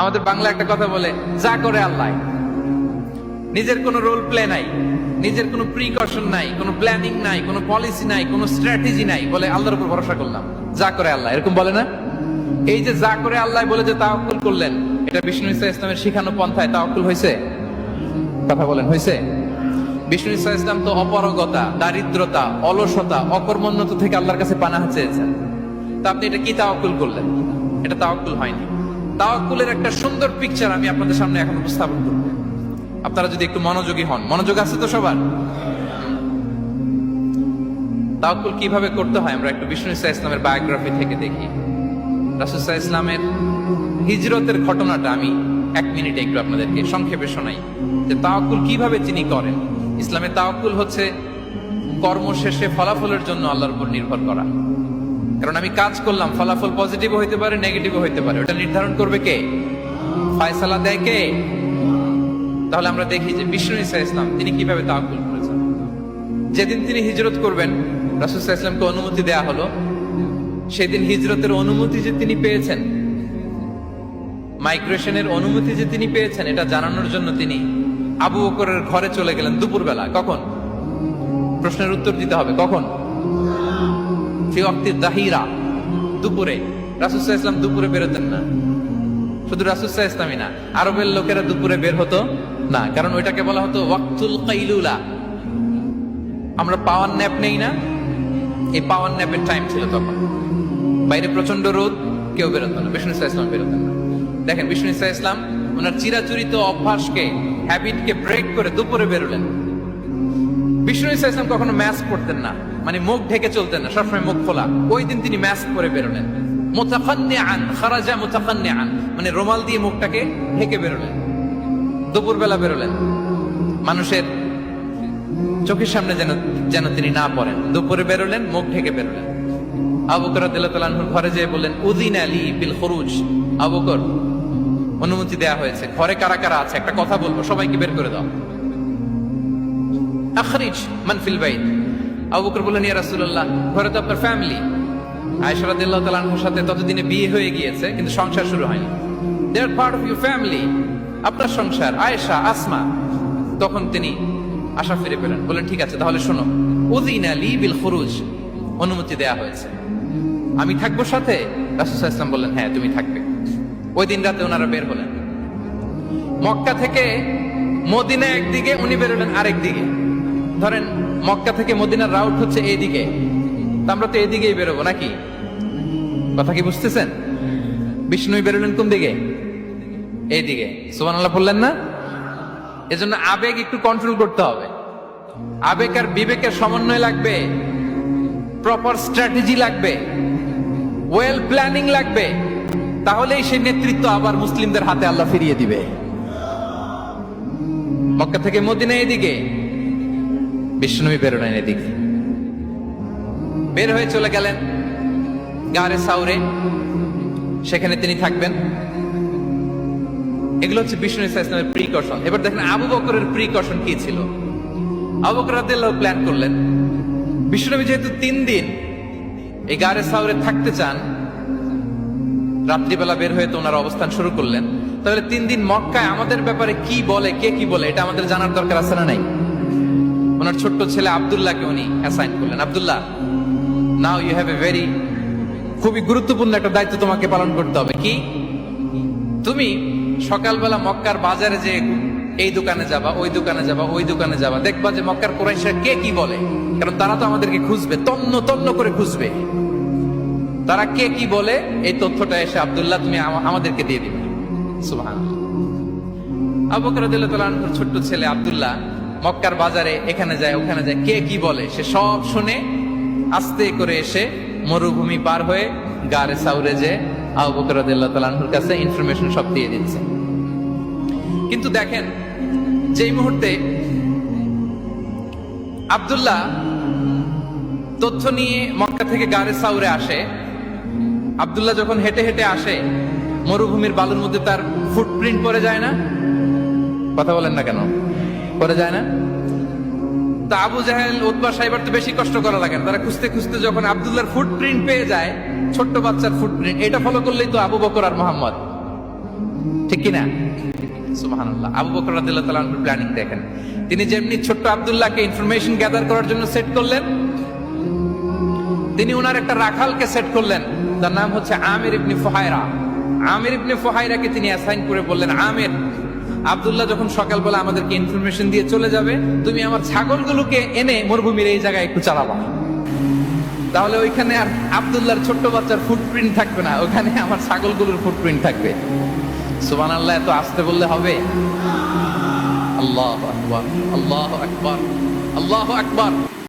আমাদের বাংলা একটা কথা বলে, যা করে আল্লাহ। নিজের কোনো রোল প্লে নাই, নিজের কোনো প্রিকশন নাই, কোনো প্ল্যানিং নাই, কোনো পলিসি নাই, কোনো স্ট্র্যাটেজি নাই, বলে আল্লাহর উপর ভরসা করলাম, যা করে আল্লাহ, এরকম বলে না? এই যে যা করে আল্লাহ বলে যে তাওয়াক্কুল করলেন, এটা বিষ্ণু ইসা ইসলামের শিখানো পন্থায় তাওয়াক্কুল হয়েছে? কথা বলেন, হয়েছে? বিষ্ণু ইসা ইসলাম তো অপারগতা, দারিদ্রতা, অলসতা, অকর্মণ্যতা থেকে আল্লাহর কাছে পানাহ চেয়েছেন। তা আপনি এটা কি তাওয়াক্কুল করলেন? এটা তাওয়াক্কুল হয়নি। তাওয়াক্কুলের একটা সুন্দর পিকচার আমি আপনাদের সামনে এখন উপস্থাপন করব, আপনারা যদি একটু মনোযোগী হন। মনোযোগ আছে তো সবার? তাওয়াক্কুল কিভাবে করতে হয় আমরা একটু বিষ্ণু ইসা ইসলামের বায়োগ্রাফি থেকে দেখি। রাসূল সাল্লাল্লাহু আলাইহি ইসলামের হিজরতের ঘটনাটা আমি 1 মিনিটে একটু আপনাদেরকে সংক্ষেপে শোনাই, যে তাওয়াক্কুল কিভাবে তিনি করেন। ইসলামে তাওয়াক্কুল হচ্ছে কর্ম শেষে ফলাফলের জন্য আল্লাহর উপর নির্ভর করা। কারণ আমি কাজ করলাম, ফলাফল পজিটিভ হইতে পারে, নেগেটিভ হইতে পারে, ওটা নির্ধারণ করবে কে? ফয়সালা দেয় কে? তাহলে আমরা দেখি যে বিষ্ণু ইসা ইসলাম তিনি কিভাবে তাওয়াক্কুল করেছেন। যেদিন তিনি হিজরত করবেন, রাসূল সাল্লাল্লাহু আলাইহি ওয়াসাল্লামকে অনুমতি দেয়া হলো, সেদিন হিজরতের অনুমতি যে তিনি পেয়েছেন, মাইগ্রেশনের অনুমতি যে তিনি পেয়েছেন, এটা জানানোর জন্য তিনি আবু বকরের ঘরে চলে গেলেন দুপুরবেলা। কখন? প্রশ্নের উত্তর দিতে হবে, কখন? ফি ওয়াক্তিদ যাহিরা, দুপুরে। রাসূল সাল্লাল্লাহু আলাইহি ওয়াসাল্লাম দুপুরে বেরোতেন না। শুধু রাসূল সাল্লাল্লাহু আলাইহি ওয়াসাল্লামই না, আরবের লোকেরা দুপুরে বের হতো না, কারণ ওইটাকে বলা হতো ওয়াক্তুল কাইলুলা। আমরা পাওয়ার ন্যাপ নেই না, এই পাওয়ার ন্যাপের টাইম ছিল তখন। বাইরে প্রচন্ড রোদ, কেউ বেরোতো না, বিষ্ণু ইসা ইসলাম বেরোতেন না। দেখেন বিষ্ণু ইসা ইসলাম ওনার চিরাচরিত অভ্যাসকে, হ্যাবিটকে ব্রেক করে দুপুরে বেরোলেন। বিষ্ণু ইসা ইসলাম কখনো ম্যাস্ক পরতেন না, মানে মুখ ঢেকে চলতেন না, সবসময় মুখ খোলা। ওই দিন তিনি ম্যাস্ক পরে বেরোলেন। মুতাকান্নিআন, খারাজা মুতাকান্নিআন, মানে রুমাল দিয়ে মুখটাকে ঢেকে বেরোলেন, দুপুরবেলা বেরোলেন। মানুষের চোখের সামনে যেন তিনি না পড়েন, দুপুরে বেরোলেন, মুখ ঢেকে বেরোলেন। আবু বকর রাদিয়াল্লাহু তাআলা আনহুর ঘরে যেয়ে বললেন, উযিনা লি বিল খুরুজ। আবু বকর, অনুমতি দেয়া হয়েছে, ঘরে কারা কারা আছে একটা কথা বলবো, সবাইকে বের করে দাও। আখরিজ মান ফিল বাইত। আবু বকর বললেন, ইয়া রাসূলুল্লাহ, ঘরে তো আপনার ফ্যামিলি। আয়েশা রাদিয়াল্লাহু তাআলা আনহার সাথে ততদিনে বিয়ে হয়ে গিয়েছে, কিন্তু সংসার শুরু হয়নি। দে আর পার্ট অফ ইউর ফ্যামিলি, আপনার সংসার, আয়েশা, আসমা। তখন তিনি আশা ফিরে পেলেন, বললেন ঠিক আছে তাহলে শোনো, উযিনা লি বিল খুরুজ, অনুমতি দেয়া হয়েছে, আমি থাকবো সাথে? রাসূল সাল্লাল্লাহু আলাইহি ওয়াসাল্লাম বললেন, হ্যাঁ তুমি থাকবে। ওই দিন রাতে ওনারা বের হলেন। মক্কা থেকে মদিনা একদিকে, উনি বেরোলেন আরেক দিকে। ধরেন মক্কা থেকে মদিনার রাউট হচ্ছে এইদিকে, তা আমরা তো এইদিকেই বেরোবো নাকি? কথা কি বুঝতেছেন? বিষ্ণু বেরোলেন কোন দিকে? এইদিকে। সুবহানাল্লাহ বললেন না? এজন্য আবেগ একটু কন্ট্রোল করতে হবে। আবেগ আর বিবেকের সমন্বয় লাগবে, প্রপার স্ট্র্যাটেজি লাগবে, ওয়েল প্ল্যানিং লাগবে, তাহলেই সেই নেতৃত্ব আবার মুসলিমদের হাতে আল্লাহ ফিরিয়ে দিবে। মক্কা থেকে মদিনা এদিকে, বিষ্ণু বেরোলেন এদিকে। বের হয়ে চলে গেলেন গারে সাউরে, সেখানে তিনি থাকবেন। এগুলো হচ্ছে বিষ্ণু ইসা ইসলামের প্রিকশন। এবার দেখেন আবু বকরের প্রিকশন কি ছিল। আবু বকর রাদিয়াল্লাহু প্ল্যান করলেন, বিষ্ণুনবী যেহেতু 3 দিন এই গারে সাউরে থাকতে চান, রাত্রিবেলা বের হয়ে তো ওনারা অবস্থান শুরু করলেন, তাহলে 3 দিন মক্কায় আমাদের ব্যাপারে কি বলে, কে কি বলে, এটা আমাদের জানার দরকার আছে না নাই? ওনার ছোট্ট ছেলে আব্দুল্লাহকে উনি অ্যাসাইন করলেন। Abdullah, now you have a very, খুবই গুরুত্বপূর্ণ একটা দায়িত্ব তোমাকে পালন করতে হবে। কি? তুমি সকালবেলা মক্কার বাজারে যে এই দোকানে যাবা, ওই দোকানে যাবা, ওই দোকানে যাবা, দেখবা যে মক্কার কুরাইশরা কে কি বলে, কারণ তারা তো আমাদেরকে খুঁজবে, তন্ন তন্ন করে খুঁজবে। তারা কে কি বলে এই তথ্যটা এসে আব্দুল্লাহ তুমি আমাদেরকে দিয়ে দিবে। সুবহানাল্লাহ। আবু বকর রাদিয়াল্লাহু তাআলা আনহুর ছোট্ট ছেলে আব্দুল্লাহ মক্কার বাজারে এখানে যায় ওখানে যায়, কে কি বলে সে সব শুনে আস্তে করে এসে মরুভূমি পার হয়ে গারে সাউরে যে আবু বকর রাদিয়াল্লাহু তাআলা আনহুর কাছে ইনফরমেশন সব দিয়ে দিচ্ছে। কিন্তু দেখেন, যেই মুহূর্তে আব্দুল্লাহ তথ্য নিয়ে মক্কা থেকে গারে সাউরে আসে, আব্দুল্লাহ যখন হেঁটে হেঁটে আসে, মরুভূমির বালুর মধ্যে তার ফুটপ্রিন্ট পড়ে যায় না? কথা বলেন না কেন? পড়ে যায় না? তা আবু জাহেল, উতবা সাইবার তো বেশি কষ্ট করা লাগে না, তারা খুঁজতে খুঁজতে যখন আব্দুল্লাহর ফুটপ্রিন্ট পেয়ে যায়, ছোট্ট বাচ্চার ফুটপ্রিন্ট, এটা ফলো করলেই তো আবু বকর আর মুহাম্মদ, ঠিক ঠিক কিনা? সুবহানাল্লাহ। আবু বকর রাদিয়াল্লাহু তাআলা আনহুর প্ল্যানিং দেখেন। তিনি যেমনি ছোট্ট আব্দুল্লাহকে ইনফরমেশন গ্যাদার করার জন্য সেট করলেন, তিনি ওনার একটা রাখালকে সেট করলেন, তার নাম হচ্ছে আমির ইবনে ফুহায়রা। আমির ইবনে ফুহায়রাকে তিনি অ্যাসাইন করে বললেন, আমির, আব্দুল্লাহ যখন সকালবেলা আমাদেরকে ইনফরমেশন দিয়ে চলে যাবে, তুমি আমার ছাগলগুলোকে এনে মরুভূমির এই জায়গায় একটু চালাবা। তাহলে ওইখানে আর আব্দুল্লাহর ছোট্ট বাচ্চার ফুটপ্রিন্ট থাকবে না, ওখানে আমার ছাগলগুলোর ফুটপ্রিন্ট থাকবে। সুবহানাল্লাহ। এত আসতে বললে হবে? আল্লাহু আকবার, আল্লাহু আকবার, আল্লাহু আকবার।